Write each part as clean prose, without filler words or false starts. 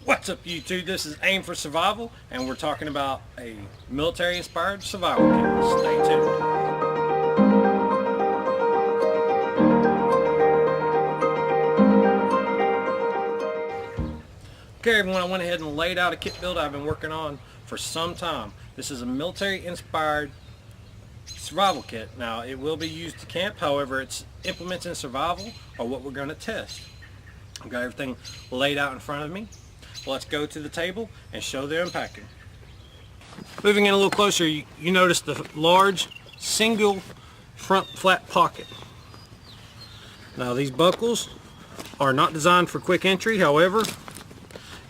What's up YouTube? This is Aim for Survival and we're talking about a military inspired survival kit. Stay tuned. Okay everyone, I went ahead and laid out a kit build I've been working on for some time. This is a military inspired survival kit. Now it will be used to camp, however its implements in survival are what we're going to test. I've got everything laid out in front of me. Let's go to the table and show the unpacking. Moving in a little closer, you notice the large single front flat pocket. Now these buckles are not designed for quick entry, however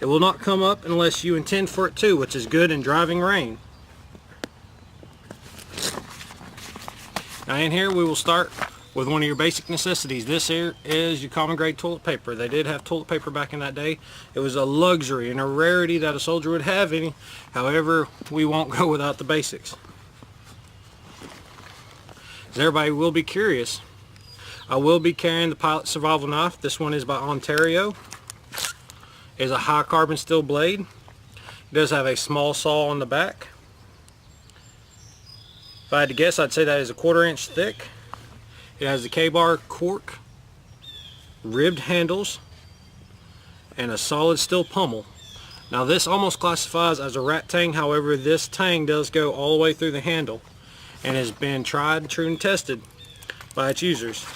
it will not come up unless you intend for it to, which is good in driving rain. Now in here we will start with one of your basic necessities. This here is your common grade toilet paper. They did have toilet paper back in that day. It was a luxury and a rarity that a soldier would have any. However, we won't go without the basics. As everybody will be curious, I will be carrying the Pilot Survival Knife. This one is by Ontario. It is a high carbon steel blade. It does have a small saw on the back. If I had to guess, I'd say that is a 1/4 inch thick. It has the K-bar cork, ribbed handles, and a solid steel pommel. Now this almost classifies as a rat tang, however this tang does go all the way through the handle and has been tried, true, and tested by its users.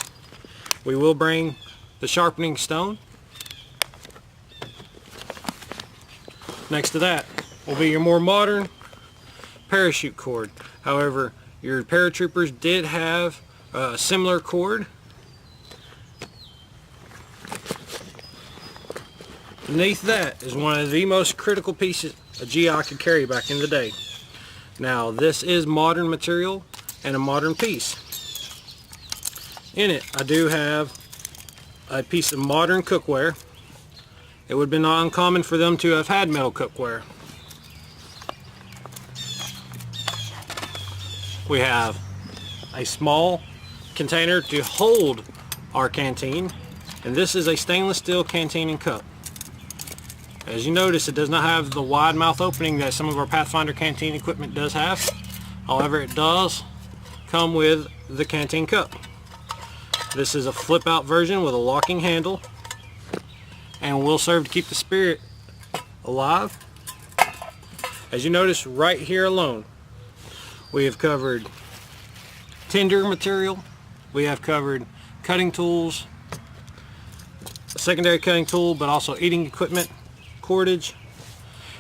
We will bring the sharpening stone. Next to that will be your more modern parachute cord. However, your paratroopers did have a similar cord. Beneath that is one of the most critical pieces a GI could carry back in the day. Now this is modern material and a modern piece. In it I do have a piece of modern cookware. It would have been not uncommon for them to have had metal cookware. We have a small container to hold our canteen, and this is a stainless steel canteen and cup. As you notice, it does not have the wide mouth opening that some of our Pathfinder canteen equipment does have. However, it does come with the canteen cup. This is a flip out version with a locking handle and will serve to keep the spirit alive. As you notice right here alone, we have covered tinder material, we have covered cutting tools, a secondary cutting tool, but also eating equipment, cordage,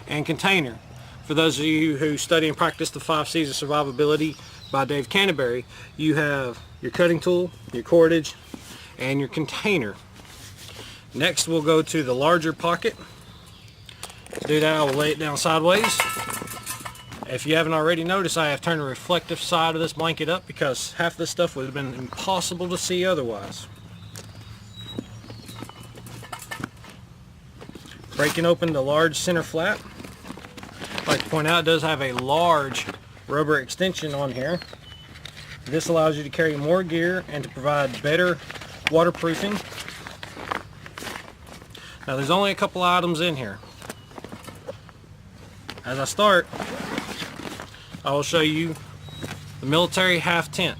and container. For those of you who study and practice the 5 C's of Survivability by Dave Canterbury, you have your cutting tool, your cordage, and your container. Next we'll go to the larger pocket. To do that I will lay it down sideways. If you haven't already noticed, I have turned the reflective side of this blanket up because half this stuff would have been impossible to see otherwise. Breaking open the large center flap, I'd like to point out it does have a large rubber extension on here. This allows you to carry more gear and to provide better waterproofing. Now there's only a couple items in here. As I start, I will show you the military half tent.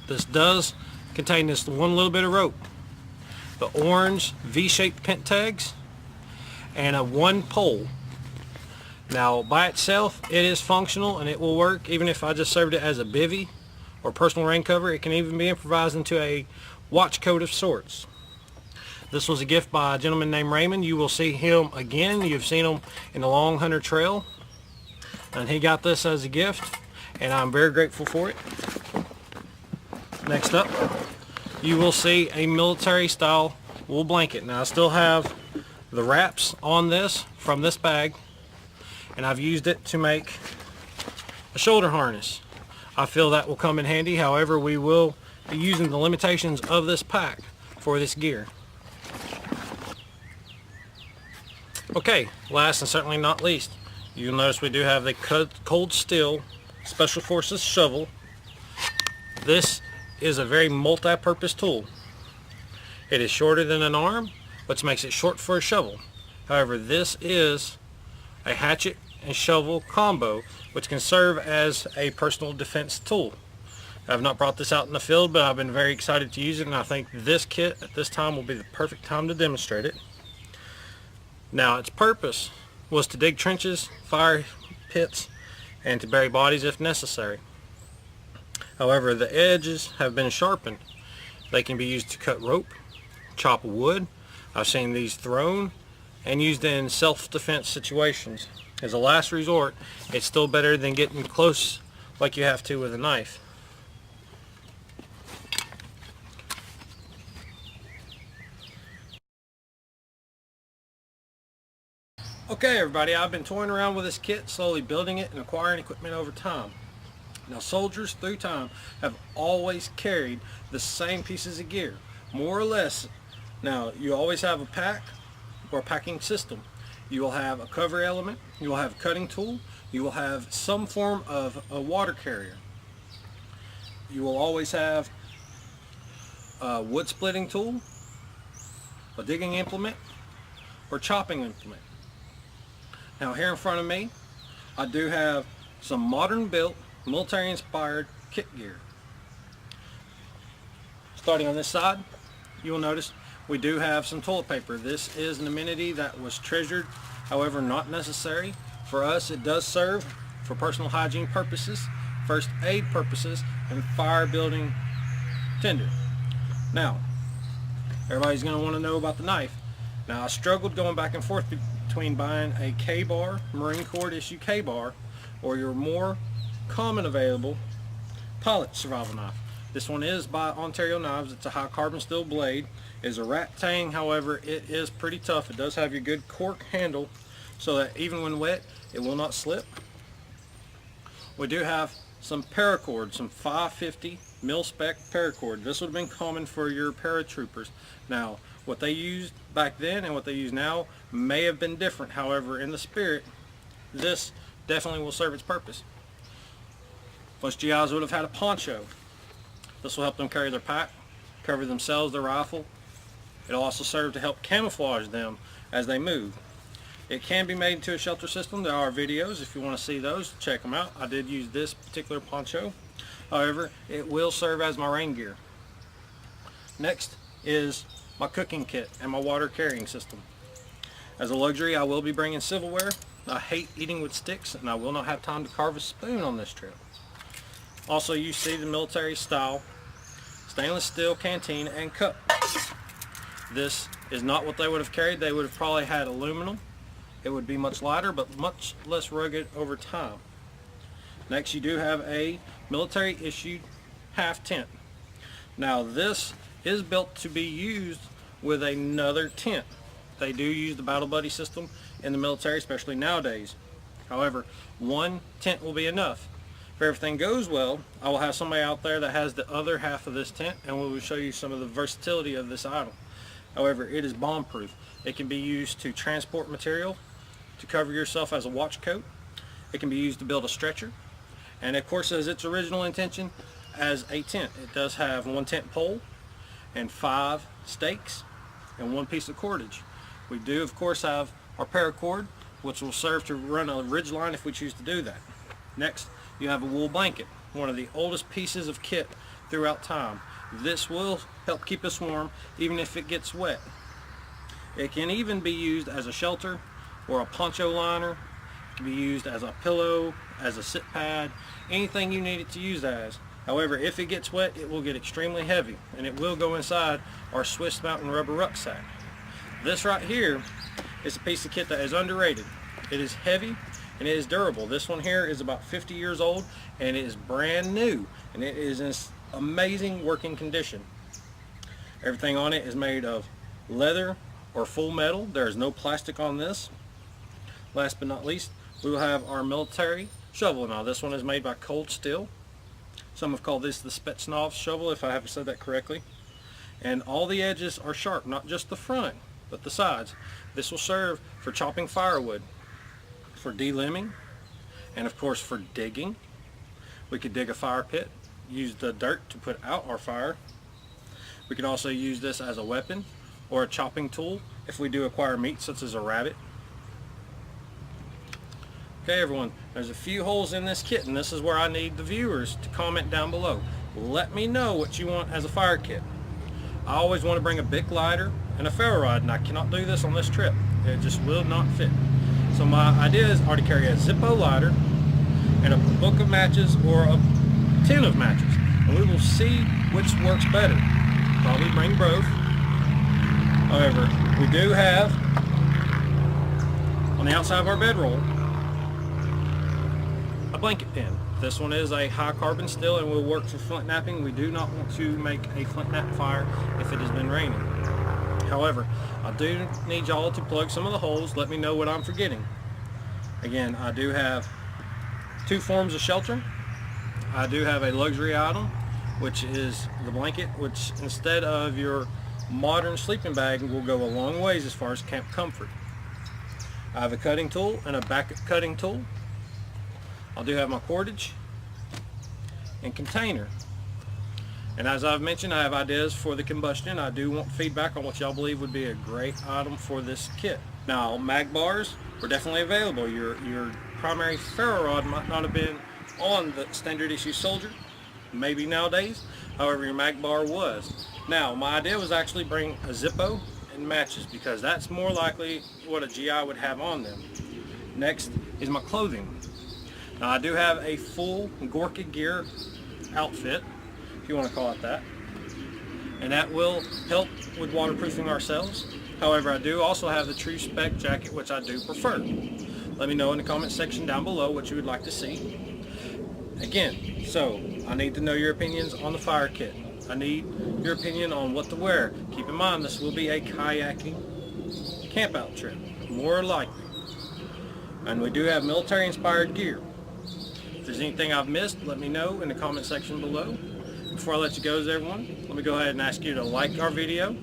This does contain this one little bit of rope, the orange V-shaped pent tags, and a 1 pole. Now by itself it is functional and it will work even if I just served it as a bivvy or personal rain cover. It can even be improvised into a watch coat of sorts. This was a gift by a gentleman named Raymond. You will see him again. You've seen him in the Long Hunter Trail. And he got this as a gift, and I'm very grateful for it. Next up, you will see a military style wool blanket. Now I still have the wraps on this from this bag, and I've used it to make a shoulder harness. I feel that will come in handy. However, we will be using the limitations of this pack for this gear. Okay, last and certainly not least, you'll notice we do have the cold steel Special Forces shovel. This is a very multi-purpose tool. It is shorter than an arm, which makes it short for a shovel. However, this is a hatchet and shovel combo, which can serve as a personal defense tool. I've not brought this out in the field, but I've been very excited to use it, and I think this kit at this time will be the perfect time to demonstrate it. Now, its purpose was to dig trenches, fire pits, and to bury bodies if necessary. However, the edges have been sharpened. They can be used to cut rope, chop wood. I've seen these thrown and used in self-defense situations. As a last resort, it's still better than getting close like you have to with a knife. Okay everybody, I've been toying around with this kit, slowly building it and acquiring equipment over time. Now, soldiers through time have always carried the same pieces of gear, more or less. Now, you always have a pack or a packing system. You will have a cover element, you will have a cutting tool, you will have some form of a water carrier. You will always have a wood splitting tool, a digging implement, or chopping implement. Now, here in front of me, I do have some modern built, military inspired kit gear. Starting on this side, you will notice we do have some toilet paper. This is an amenity that was treasured, however not necessary. For us, it does serve for personal hygiene purposes, first aid purposes, and fire building tinder. Now, everybody's going to want to know about the knife. Now, I struggled going back and forth between buying a K-bar, Marine Corps issue K-bar, or your more common available pilot survival knife. This one is by Ontario Knives. It's a high carbon steel blade. It is a rat tang, however it is pretty tough. It does have your good cork handle so that even when wet it will not slip. We do have some paracord, some 550 mil-spec paracord. This would have been common for your paratroopers. Now, what they used back then and what they use now may have been different. However, in the spirit, this definitely will serve its purpose. Most GIs would have had a poncho. This will help them carry their pack, cover themselves, their rifle. It'll also serve to help camouflage them as they move. It can be made into a shelter system. There are videos if you want to see those. Check them out. I did use this particular poncho. However, it will serve as my rain gear. Next is my cooking kit and my water carrying system. As a luxury, I will be bringing silverware. I hate eating with sticks, and I will not have time to carve a spoon on this trip. Also, you see the military style stainless steel canteen and cup. This is not what they would have carried. They would have probably had aluminum. It would be much lighter, but much less rugged over time. Next, you do have a military issued half tent. Now, this is built to be used with another tent. They do use the Battle Buddy system in the military, especially nowadays. However, one tent will be enough. If everything goes well, I will have somebody out there that has the other half of this tent, and we will show you some of the versatility of this item. However, it is bomb proof. It can be used to transport material, to cover yourself as a watch coat. It can be used to build a stretcher, and of course, as its original intention as a tent. It does have one tent pole and 5 stakes and 1 piece of cordage. We do of course have our paracord, which will serve to run a ridge line if we choose to do that. Next, you have a wool blanket, one of the oldest pieces of kit throughout time. This will help keep us warm even if it gets wet. It can even be used as a shelter or a poncho liner. It can be used as a pillow, as a sit pad, anything you need it to use as. However, if it gets wet, it will get extremely heavy, and it will go inside our Swiss Mountain rubber rucksack. This right here is a piece of kit that is underrated. It is heavy and it is durable. This one here is about 50 years old and it is brand new, and it is in amazing working condition. Everything on it is made of leather or full metal. There is no plastic on this. Last but not least, we will have our military shovel. Now, this one is made by Cold Steel. Some have called this the Spetsnaz shovel, if I haven't said that correctly. And all the edges are sharp, not just the front, but the sides. This will serve for chopping firewood, for delimbing, and of course for digging. We could dig a fire pit, use the dirt to put out our fire. We could also use this as a weapon or a chopping tool if we do acquire meat such as a rabbit. Okay everyone, there's a few holes in this kit, and this is where I need the viewers to comment down below. Let me know what you want as a fire kit. I always want to bring a Bic lighter and a ferro rod, and I cannot do this on this trip. It just will not fit. So my idea is to carry a Zippo lighter and a book of matches or a tin of matches, and we will see which works better. Probably bring both. However, we do have on the outside of our bedroll a blanket pin. This one is a high carbon steel and will work for flint knapping. We do not want to make a flint knap fire if it has been raining. However, I do need y'all to plug some of the holes. Let me know what I'm forgetting. Again, I do have two forms of shelter. I do have a luxury item, which is the blanket, which instead of your modern sleeping bag will go a long ways as far as camp comfort. I have a cutting tool and a backup cutting tool. I do have my cordage and container. And as I've mentioned, I have ideas for the combustion. I do want feedback on what y'all believe would be a great item for this kit. Now, mag bars were definitely available. Your primary ferro rod might not have been on the standard issue Soldier, maybe nowadays. However, your mag bar was. Now, my idea was actually bring a Zippo and matches, because that's more likely what a GI would have on them. Next is my clothing. Now, I do have a full Gorka gear outfit, if you want to call it that, and that will help with waterproofing ourselves. However, I do also have the true spec jacket, which I do prefer. Let me know in the comment section down below what you would like to see. Again, so I need to know your opinions on the fire kit. I need your opinion on what to wear. Keep in mind, this will be a kayaking campout trip, more likely. And we do have military inspired gear. If there's anything I've missed, let me know in the comment section below. Before I let you go, everyone, let me go ahead and ask you to like our video,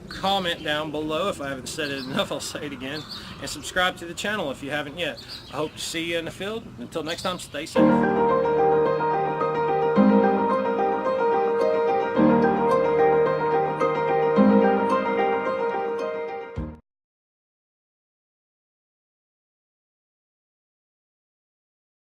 comment down below. If I haven't said it enough, I'll say it again, and subscribe to the channel if you haven't yet. I hope to see you in the field. Until next time, stay safe.